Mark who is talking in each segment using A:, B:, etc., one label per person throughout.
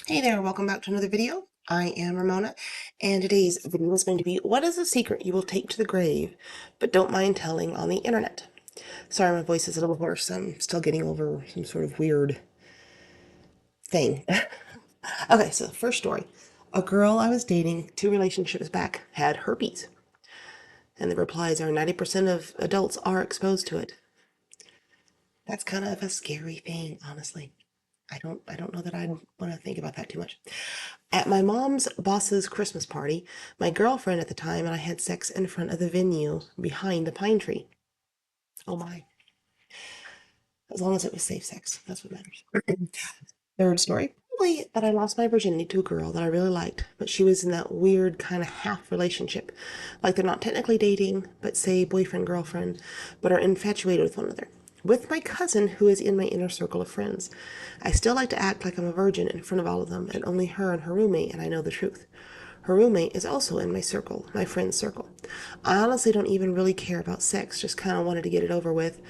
A: Hey there, welcome back to another video. I am Ramona, and today's video is going to be what is a secret you will take to the grave, but don't mind telling on the internet? Sorry, my voice is a little hoarse. I'm still getting over some sort of weird thing. Okay, so the first story. A girl I was dating 2 relationships back had herpes, and the replies are 90% of adults are exposed to it. That's kind of a scary thing, honestly. I don't know that I'd want to think about that too much. At my mom's boss's Christmas party, my girlfriend at the time and I had sex in front of the venue behind the pine tree. Oh my. As long as it was safe sex, that's what matters. Third story. Probably that I lost my virginity to a girl that I really liked, but she was in that weird kind of half relationship. Like they're not technically dating, but say boyfriend, girlfriend, but are infatuated with one another. With my cousin, who is in my inner circle of friends. I still like to act like I'm a virgin in front of all of them, and only her and her roommate, and I know the truth. Her roommate is also in my circle, my friend's circle. I honestly don't even really care about sex, just kind of wanted to get it over with.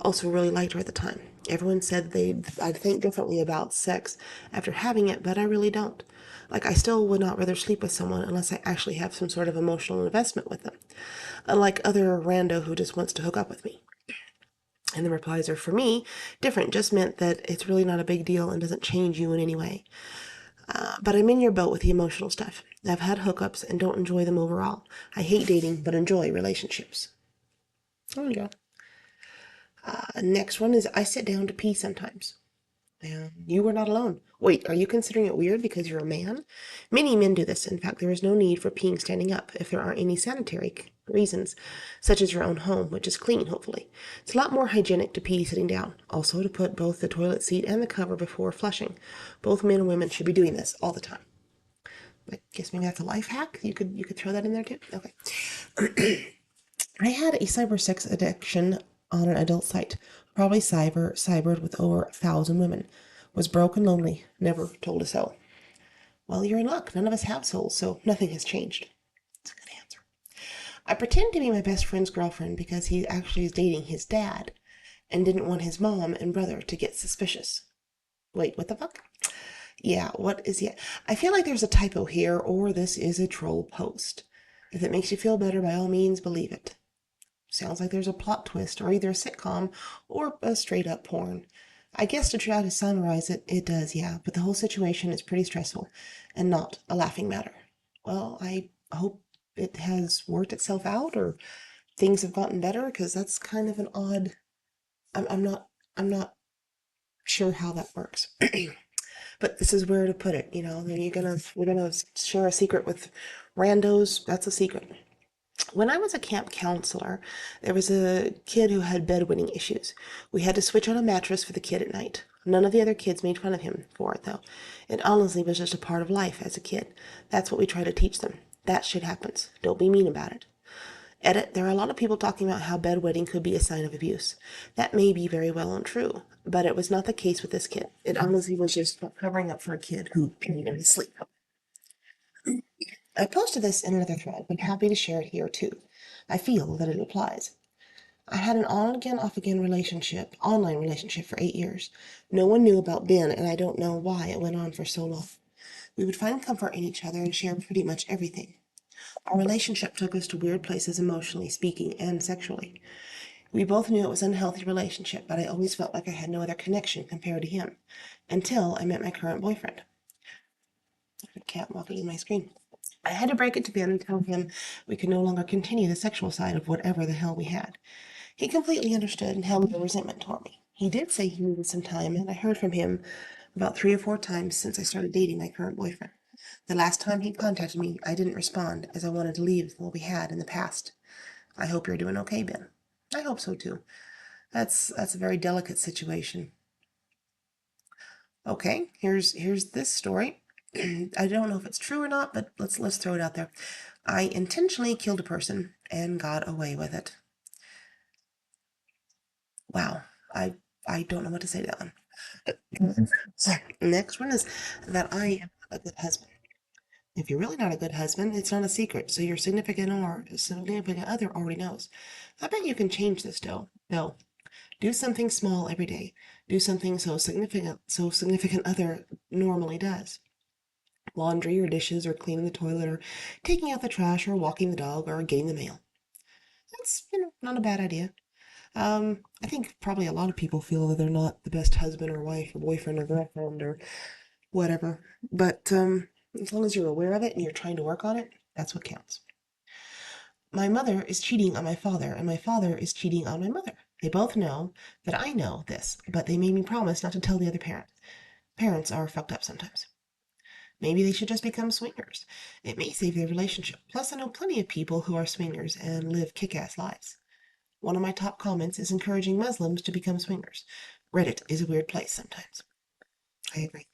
A: Also, really liked her at the time. Everyone said I'd think differently about sex after having it, but I really don't. Like, I still would not rather sleep with someone unless I actually have some sort of emotional investment with them. Unlike other rando who just wants to hook up with me. And the replies are, for me, different, just meant that it's really not a big deal and doesn't change you in any way. But I'm in your boat with the emotional stuff. I've had hookups and don't enjoy them overall. I hate dating, but enjoy relationships. There you go. Next one is I sit down to pee sometimes. And you are not alone. Wait, are you considering it weird because you're a man? Many men do this. In fact, there is no need for peeing standing up if there aren't any sanitary reasons, such as your own home, which is clean, hopefully. It's a lot more hygienic to pee sitting down. Also, to put both the toilet seat and the cover before flushing. Both men and women should be doing this all the time. I guess maybe that's a life hack. You could throw that in there too. Okay. I had a cyber sex addiction on an adult site. Probably cybered with over 1,000 women. Was broke and lonely. Never told a soul. Well, you're in luck. None of us have souls, so nothing has changed. That's a good answer. I pretend to be my best friend's girlfriend because he actually is dating his dad and didn't want his mom and brother to get suspicious. Wait, what the fuck? Yeah, what is it? I feel like there's a typo here, or this is a troll post. If it makes you feel better, by all means, believe it. Sounds like there's a plot twist, or either a sitcom, or a straight up porn. I guess to try to summarize it, it does, yeah, but the whole situation is pretty stressful and not a laughing matter. Well, I hope it has worked itself out, or things have gotten better, because that's kind of an odd. I'm not sure how that works. But this is where to put it, you know. You're gonna share a secret with randos. That's a secret. When I was a camp counselor, there was a kid who had bedwetting issues. We had to switch on a mattress for the kid at night. None of the other kids made fun of him for it, though. It honestly was just a part of life as a kid. That's what we try to teach them. That shit happens. Don't be mean about it. Edit, there are a lot of people talking about how bedwetting could be a sign of abuse. That may be very well and true, but it was not the case with this kid. It honestly was just covering up for a kid who peed in his sleep. I posted this in another thread, but happy to share it here too. I feel that it applies. I had an on again, off again online relationship for 8 years. No one knew about Ben, and I don't know why it went on for so long. We would find comfort in each other and share pretty much everything. Our relationship took us to weird places emotionally speaking and sexually. We both knew it was an unhealthy relationship, but I always felt like I had no other connection compared to him. Until I met my current boyfriend. The cat walking in my screen. I had to break it to Ben and tell him we could no longer continue the sexual side of whatever the hell we had. He completely understood and held no resentment toward me. He did say he needed some time, and I heard from him about 3 or 4 times since I started dating my current boyfriend. The last time he contacted me, I didn't respond as I wanted to leave what we had in the past. I hope you're doing okay, Ben. I hope so too. That's a very delicate situation. Okay, here's this story. I don't know if it's true or not, but let's throw it out there. I intentionally killed a person and got away with it. Wow. I I don't know what to say to that one. So, next one is that I am not a good husband. If you're really not a good husband, it's not a secret, so your significant other already knows. I bet you can change this, though. No, do something small every day. Do something so significant other normally does. laundry or dishes or cleaning the toilet or taking out the trash or walking the dog or getting the mail. That's, not a bad idea. I think probably a lot of people feel that they're not the best husband or wife or boyfriend or girlfriend or whatever. But as long as you're aware of it and you're trying to work on it, that's what counts. My mother is cheating on my father, and my father is cheating on my mother. They both know that I know this, but they made me promise not to tell the other parent. Parents are fucked up sometimes. Maybe they should just become swingers. It may save their relationship. Plus, I know plenty of people who are swingers and live kick-ass lives. One of my top comments is encouraging Muslims to become swingers. Reddit is a weird place sometimes. I agree.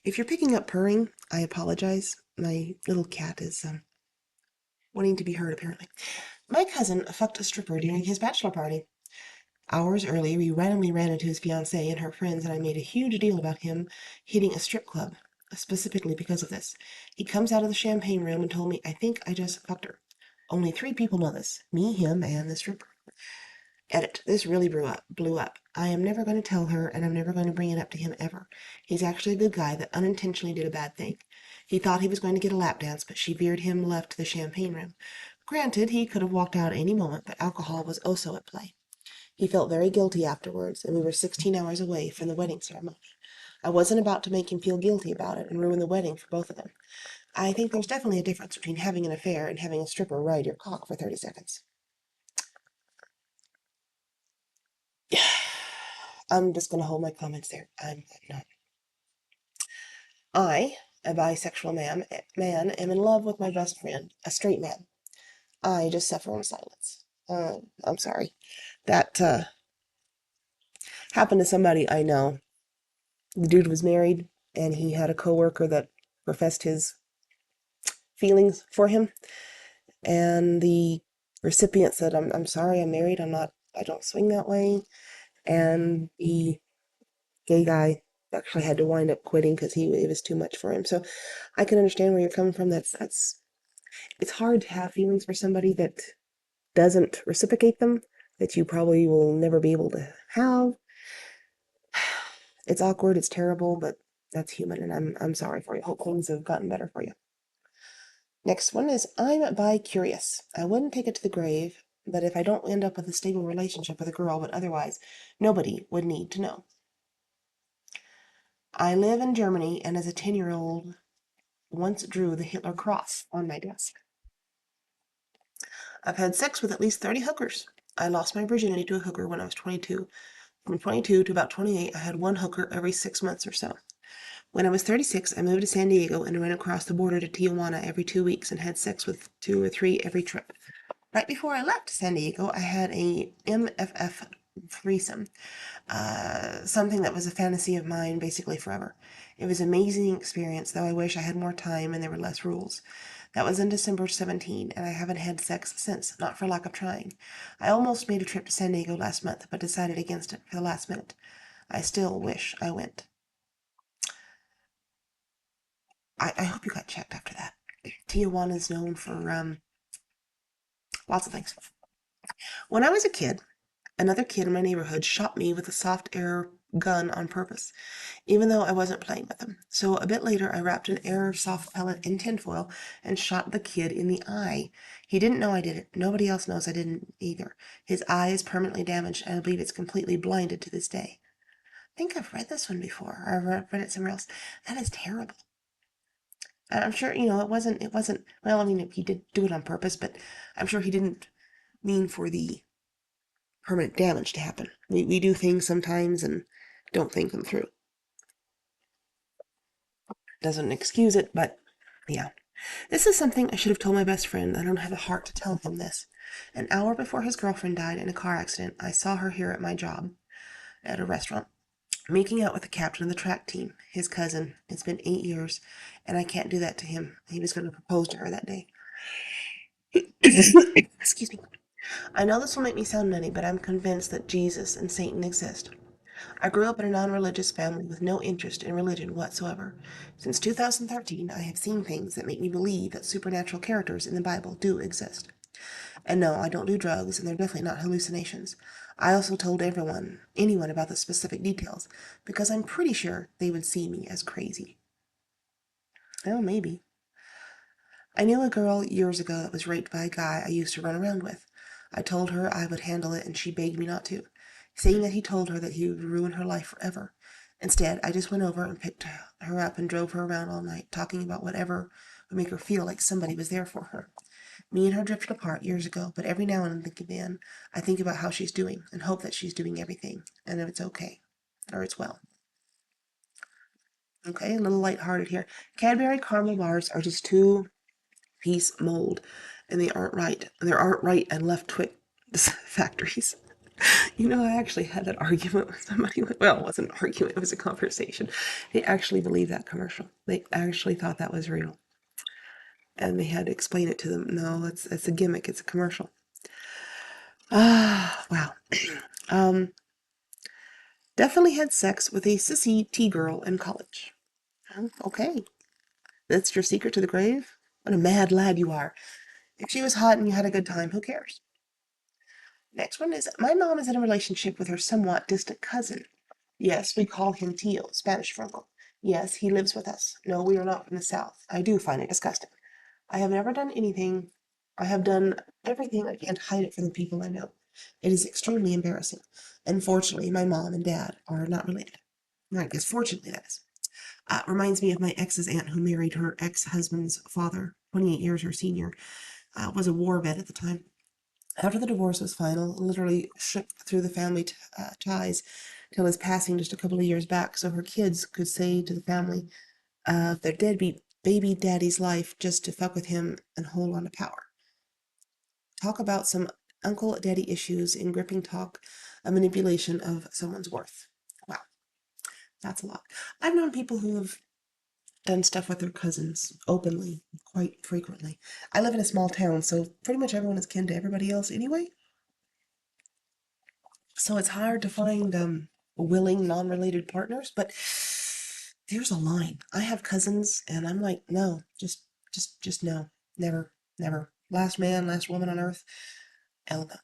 A: If you're picking up purring, I apologize. My little cat is wanting to be heard, apparently. My cousin fucked a stripper during his bachelor party. Hours earlier, we randomly ran into his fiancée and her friends, and I made a huge deal about him hitting a strip club, specifically because of this. He comes out of the champagne room and told me, I think I just fucked her. Only 3 people know this. Me, him, and the stripper. Edit. This really blew up. I am never going to tell her, and I'm never going to bring it up to him ever. He's actually a good guy that unintentionally did a bad thing. He thought he was going to get a lap dance, but she veered him left to the champagne room. Granted, he could have walked out any moment, but alcohol was also at play. He felt very guilty afterwards, and we were 16 hours away from the wedding ceremony. I wasn't about to make him feel guilty about it and ruin the wedding for both of them. I think there's definitely a difference between having an affair and having a stripper ride your cock for 30 seconds. I'm just going to hold my comments there. I'm not. I, a bisexual man, am in love with my best friend, a straight man. I just suffer in silence. I'm sorry. That happened to somebody I know. The dude was married, and he had a coworker that professed his feelings for him. And the recipient said, I'm sorry, I'm married. I don't swing that way. And the gay guy actually had to wind up quitting because it was too much for him. So I can understand where you're coming from. It's hard to have feelings for somebody that doesn't reciprocate them, that you probably will never be able to have. It's awkward, it's terrible, but that's human, and I'm sorry for you. Hope things have gotten better for you. Next one is I'm bi-curious. I wouldn't take it to the grave, but if I don't end up with a stable relationship with a girl, but otherwise, nobody would need to know. I live in Germany, and as a 10-year-old, once drew the Hitler cross on my desk. I've had sex with at least 30 hookers. I lost my virginity to a hooker when I was 22. From 22 to about 28, I had one hooker every 6 months or so. When I was 36, I moved to San Diego and ran across the border to Tijuana every 2 weeks and had sex with 2 or 3 every trip. Right before I left San Diego, I had a MFF threesome, something that was a fantasy of mine basically forever. It was an amazing experience, though I wish I had more time and there were less rules. That was in December 17, and I haven't had sex since, not for lack of trying. I almost made a trip to San Diego last month, but decided against it for the last minute. I still wish I went. I hope you got checked after that. Tijuana is known for lots of things. When I was a kid, another kid in my neighborhood shot me with a soft air gun on purpose, even though I wasn't playing with him. So a bit later, I wrapped an airsoft pellet in tinfoil and shot the kid in the eye. He didn't know I did it. Nobody else knows I didn't either. His eye is permanently damaged, and I believe it's completely blinded to this day. I think I've read this one before, or I've read it somewhere else. That is terrible. I'm sure, it wasn't, well, I mean, he did do it on purpose, but I'm sure he didn't mean for the permanent damage to happen. We do things sometimes and don't think them through. Doesn't excuse it, but yeah. This is something I should have told my best friend. I don't have the heart to tell him this. An hour before his girlfriend died in a car accident, I saw her here at my job at a restaurant, making out with the captain of the track team, his cousin. It's been 8 years, and I can't do that to him. He was going to propose to her that day. Excuse me. I know this will make me sound nutty, but I'm convinced that Jesus and Satan exist. I grew up in a non-religious family with no interest in religion whatsoever. Since 2013, I have seen things that make me believe that supernatural characters in the Bible do exist. And no, I don't do drugs, and they're definitely not hallucinations. I also told anyone about the specific details, because I'm pretty sure they would see me as crazy. Well, maybe. I knew a girl years ago that was raped by a guy I used to run around with. I told her I would handle it, and she begged me not to, saying that he told her that he would ruin her life forever. Instead, I just went over and picked her up and drove her around all night, talking about whatever would make her feel like somebody was there for her. Me and her drifted apart years ago, but every now and then I think about how she's doing and hope that she's doing everything and that it's okay, or it's well. Okay, a little lighthearted here. Cadbury caramel bars are just two-piece mold, and they aren't right. There aren't right and left Twix factories. You know, I actually had that argument with somebody. Well, it wasn't an argument, it was a conversation. They actually believed that commercial. They actually thought that was real. And they had to explain it to them. No, it's a gimmick, it's a commercial. Ah, wow. Definitely had sex with a sissy T-girl in college. Okay. That's your secret to the grave? What a mad lad you are. If she was hot and you had a good time, who cares? Next one is, my mom is in a relationship with her somewhat distant cousin. Yes, we call him Tio, Spanish for uncle. Yes, he lives with us. No, we are not from the South. I do find it disgusting. I have never done anything. I have done everything I can to hide it from the people I know. It is extremely embarrassing. Unfortunately, my mom and dad are not related. I guess fortunately that is. Reminds me of my ex's aunt who married her ex-husband's father, 28 years her senior, was a war vet at the time. After the divorce was final, literally shook through the family ties till his passing just a couple of years back, so her kids could say to the family of their deadbeat baby daddy's life just to fuck with him and hold on to power. Talk about some uncle daddy issues in gripping talk, a manipulation of someone's worth. Wow, that's a lot. I've known people who have done stuff with their cousins openly quite frequently. I live in a small town, so pretty much everyone is kin to everybody else anyway. So it's hard to find willing non-related partners, but there's a line. I have cousins and I'm like, no, just no. Never, never. Last man, last woman on earth. Hell no.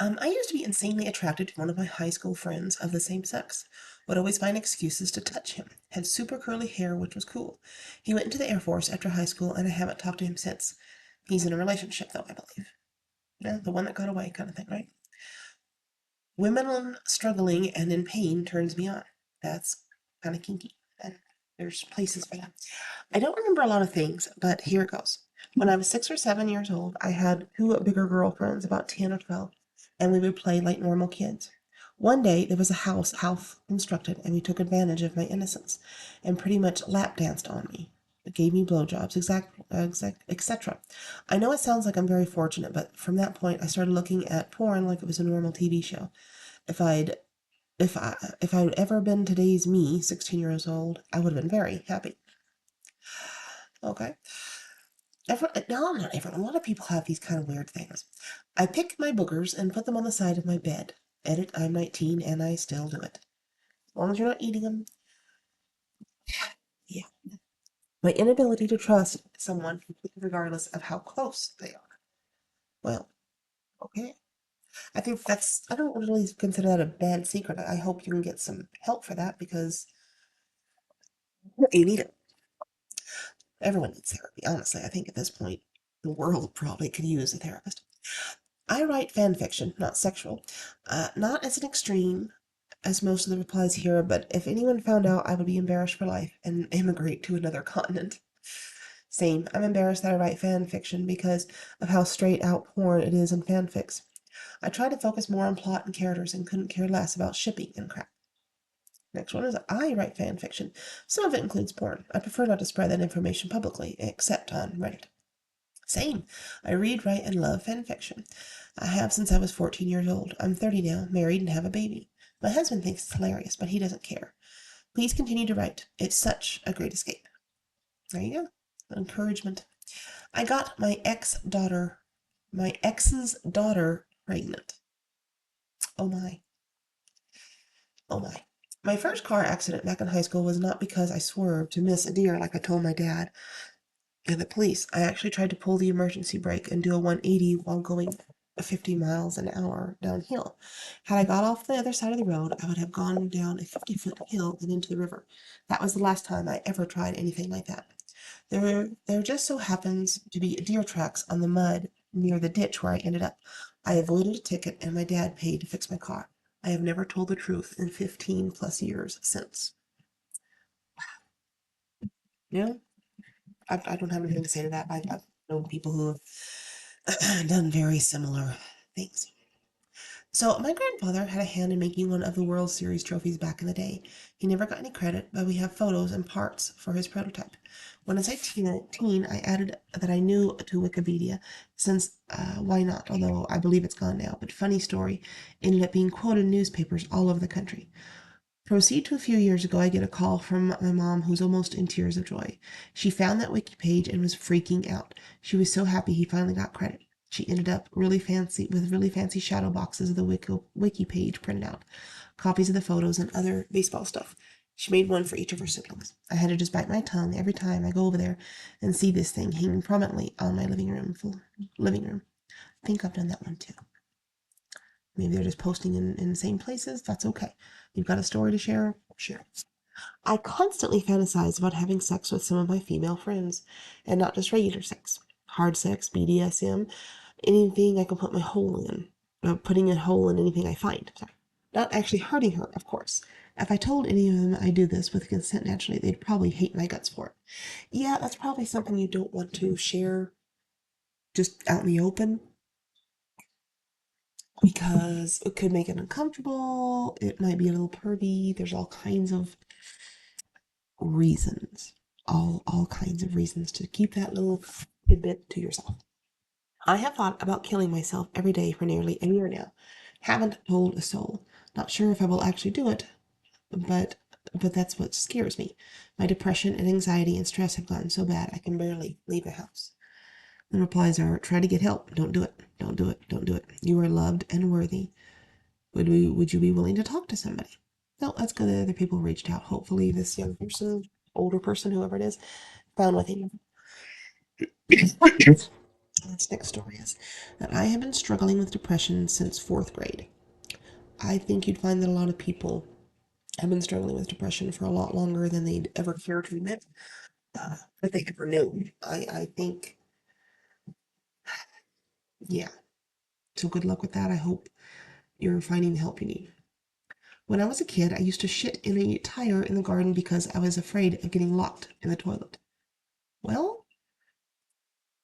A: I used to be insanely attracted to one of my high school friends of the same sex. Would always find excuses to touch him. Had super curly hair, which was cool. He went into the Air Force after high school, and I haven't talked to him since. He's in a relationship, though, I believe. Yeah, the one that got away kind of thing, right? Women struggling and in pain turns me on. That's kind of kinky, and there's places for that. I don't remember a lot of things, but here it goes. When I was 6 or 7 years old, I had two bigger girlfriends, about 10 or 12, and we would play like normal kids. One day, there was a house half constructed, and we took advantage of my innocence and pretty much lap danced on me. It gave me blowjobs, etc. I know it sounds like I'm very fortunate, but from that point, I started looking at porn like it was a normal TV show. If I'd if I'd ever been today's me, 16 years old, I would have been very happy. Okay. No, not everyone. A lot of people have these kind of weird things. I pick my boogers and put them on the side of my bed. Edit, I'm 19 and I still do it. As long as you're not eating them. Yeah. My inability to trust someone regardless of how close they are. Well, okay. I think I don't really consider that a bad secret. I hope you can get some help for that because you need it. Everyone needs therapy, honestly. I think at this point, the world probably could use a therapist. I write fan fiction, not sexual. Not as an extreme as most of the replies here, but if anyone found out, I would be embarrassed for life and immigrate to another continent. Same. I'm embarrassed that I write fan fiction because of how straight out porn it is in fanfics. I try to focus more on plot and characters and couldn't care less about shipping and crap. Next one is I write fan fiction. Some of it includes porn. I prefer not to spread that information publicly, except on Reddit. Same. I read, write, and love fan fiction. I have since I was 14 years old. I'm 30 now, married, and have a baby. My husband thinks it's hilarious, but he doesn't care. Please continue to write. It's such a great escape. There you go. Encouragement. I got my ex's daughter pregnant. Oh my. Oh my. My first car accident back in high school was not because I swerved to miss a deer like I told my dad and the police. I actually tried to pull the emergency brake and do a 180 while going 50 miles an hour downhill. Had I got off the other side of the road, I would have gone down a 50-foot hill and into the river. That was the last time I ever tried anything like that. There just so happens to be deer tracks on the mud near the ditch where I ended up. I avoided a ticket and my dad paid to fix my car. I have never told the truth in 15 plus years since. Yeah, I don't have anything to say to that. I've known people who have done very similar things. So, my grandfather had a hand in making one of the World Series trophies back in the day. He never got any credit, but we have photos and parts for his prototype. When I was 18, I added that I knew to Wikipedia, since why not? Although I believe it's gone now. But funny story, ended up being quoted in newspapers all over the country. Proceed to a few years ago, I get a call from my mom who's almost in tears of joy. She found that wiki page and was freaking out. She was so happy he finally got credit. She ended up really fancy shadow boxes of the wiki page printed out, copies of the photos and other baseball stuff. She made one for each of her siblings. I had to just bite my tongue every time I go over there and see this thing hanging prominently on my living room. I think I've done that one too. Maybe they're just posting in the same places. That's okay. You've got a story to share? Share. I constantly fantasize about having sex with some of my female friends, and not just regular sex. Hard sex, BDSM, anything I can put my hole in. Putting a hole in anything I find. Sorry. Not actually hurting her, of course. If I told any of them I do this with consent naturally, they'd probably hate my guts for it. Yeah, that's probably something you don't want to share just out in the open because it could make it uncomfortable. It might be a little pervy. There's all kinds of reasons. All kinds of reasons to keep that little tidbit to yourself. I have thought about killing myself every day for nearly a year now. Haven't told a soul. Not sure if I will actually do it, but that's what scares me. My depression and anxiety and stress have gotten so bad I can barely leave the house. The replies are try to get help. Don't do it. Don't do it. Don't do it. You are loved and worthy. Would you be willing to talk to somebody? No, that's good that other people reached out. Hopefully this young person, older person, whoever it is, found what they needed. This next story is that I have been struggling with depression since fourth grade. I think you'd find that a lot of people have been struggling with depression for a lot longer than they'd ever care to admit that they ever knew. I think, yeah. So good luck with that. I hope you're finding the help you need. When I was a kid, I used to shit in a tire in the garden because I was afraid of getting locked in the toilet. Well,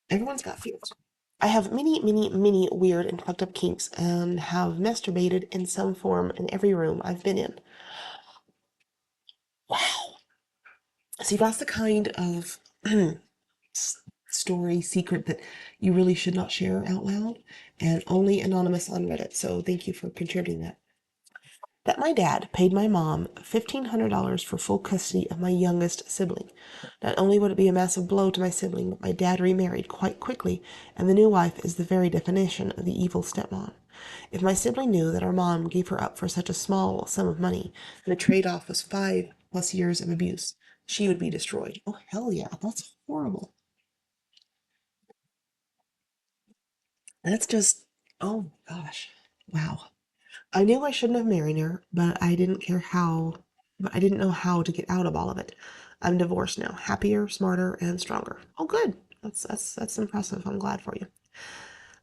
A: everyone's got fears. I have many weird and fucked up kinks and have masturbated in some form in every room I've been in. Wow. See, that's the kind of story, secret that you really should not share out loud and only anonymous on Reddit. So thank you for contributing that. That my dad paid my mom $1,500 for full custody of my youngest sibling. Not only would it be a massive blow to my sibling, but my dad remarried quite quickly, and the new wife is the very definition of the evil stepmom. If my sibling knew that our mom gave her up for such a small sum of money, and the trade-off was 5+ years of abuse, she would be destroyed. Oh, hell yeah, that's horrible. That's just, oh gosh, wow. I knew I shouldn't have married her, but I didn't know how to get out of all of it. I'm divorced now, happier, smarter, and stronger. Oh, good. That's impressive. I'm glad for you.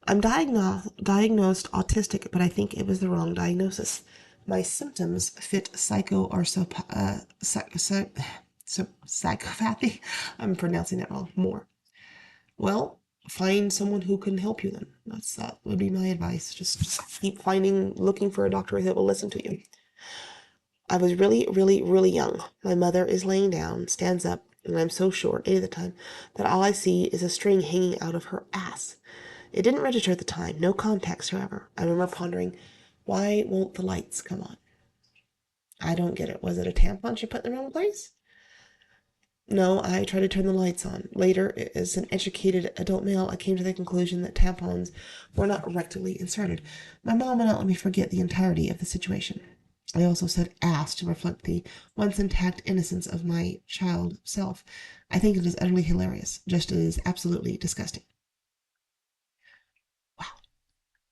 A: I'm diagnosed autistic, but I think it was the wrong diagnosis. My symptoms fit psycho or psychopathy. I'm pronouncing that wrong. More. Well, find someone who can help you then. That would be my advice. Just keep looking for a doctor that will listen to you. I was really young. My mother is laying down, stands up, and I'm so short, 8 at the time, that all I see is a string hanging out of her ass. It didn't register at the time, no context, however. I remember pondering, why won't the lights come on? I don't get it. Was it a tampon she put in the wrong place? No, I tried to turn the lights on. Later, as an educated adult male, I came to the conclusion that tampons were not rectally inserted. My mom would not let me forget the entirety of the situation. I also said ass to reflect the once intact innocence of my child self. I think it is utterly hilarious, just as absolutely disgusting. Wow,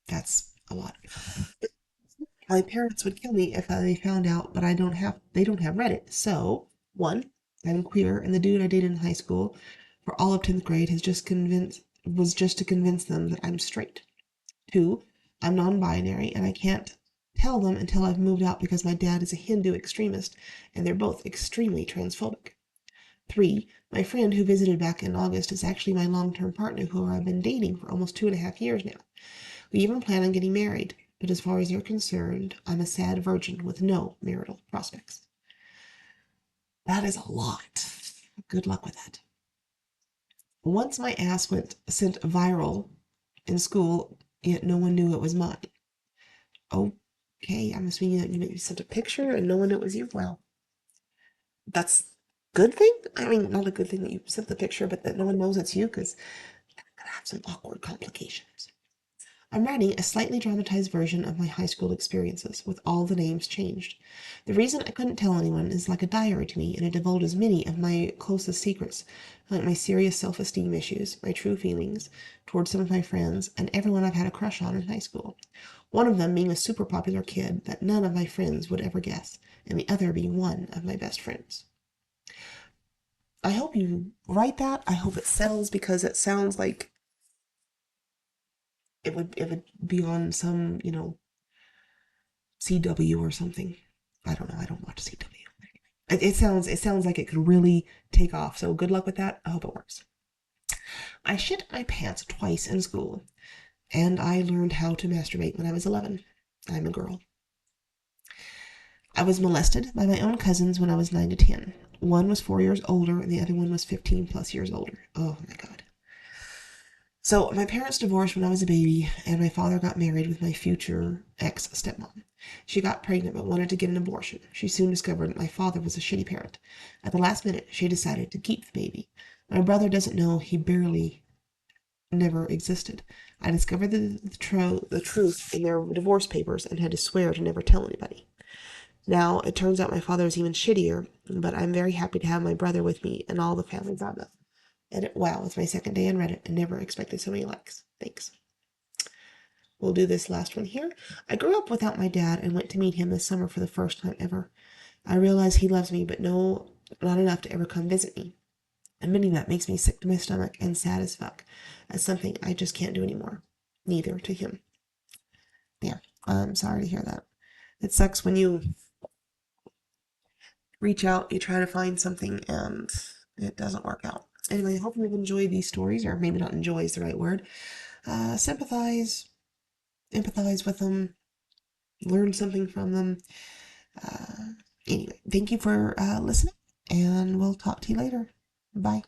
A: that's a lot. My parents would kill me if they found out, but they don't have Reddit. So, one, I'm queer, and the dude I dated in high school for all of 10th grade was just to convince them that I'm straight. 2, I'm non-binary and I can't tell them until I've moved out because my dad is a Hindu extremist and they're both extremely transphobic. 3, my friend who visited back in August is actually my long-term partner who I've been dating for almost 2.5 years now. We even plan on getting married, but as far as you're concerned, I'm a sad virgin with no marital prospects. That is a lot. Good luck with that. Once my ass went sent viral in school, yet no one knew it was mine. Okay, I'm assuming that you sent a picture and no one knew it was you. Well, that's good thing. I mean, not a good thing that you sent the picture, but that no one knows it's you because that could have some awkward complications. I'm writing a slightly dramatized version of my high school experiences, with all the names changed. The reason I couldn't tell anyone is like a diary to me, and it divulges many of my closest secrets, like my serious self-esteem issues, my true feelings towards some of my friends, and everyone I've had a crush on in high school. One of them being a super popular kid that none of my friends would ever guess, and the other being one of my best friends. I hope you write that. I hope it sells because it sounds like it would be on some, CW or something. I don't know. I don't watch CW. It sounds like it could really take off. So good luck with that. I hope it works. I shit my pants twice in school, and I learned how to masturbate when I was 11. I'm a girl. I was molested by my own cousins when I was 9 to 10. One was 4 years older, and the other one was 15 plus years older. Oh my God. So my parents divorced when I was a baby, and my father got married with my future ex-stepmom. She got pregnant but wanted to get an abortion. She soon discovered that my father was a shitty parent. At the last minute, she decided to keep the baby. My brother doesn't know he barely never existed. I discovered the truth in their divorce papers and had to swear to never tell anybody. Now, it turns out my father is even shittier, but I'm very happy to have my brother with me and all the family drama. And wow, it's my second day on Reddit and never expected so many likes. Thanks. We'll do this last one here. I grew up without my dad and went to meet him this summer for the first time ever. I realize he loves me, but no, not enough to ever come visit me. Admitting that makes me sick to my stomach and sad as fuck. That's something I just can't do anymore. Neither to him. Yeah, I'm sorry to hear that. It sucks when you reach out, you try to find something, and it doesn't work out. Anyway, I hope you've enjoyed these stories, or maybe not enjoy is the right word. Sympathize, empathize with them, learn something from them. Uh, anyway, thank you for listening, and we'll talk to you later. Bye.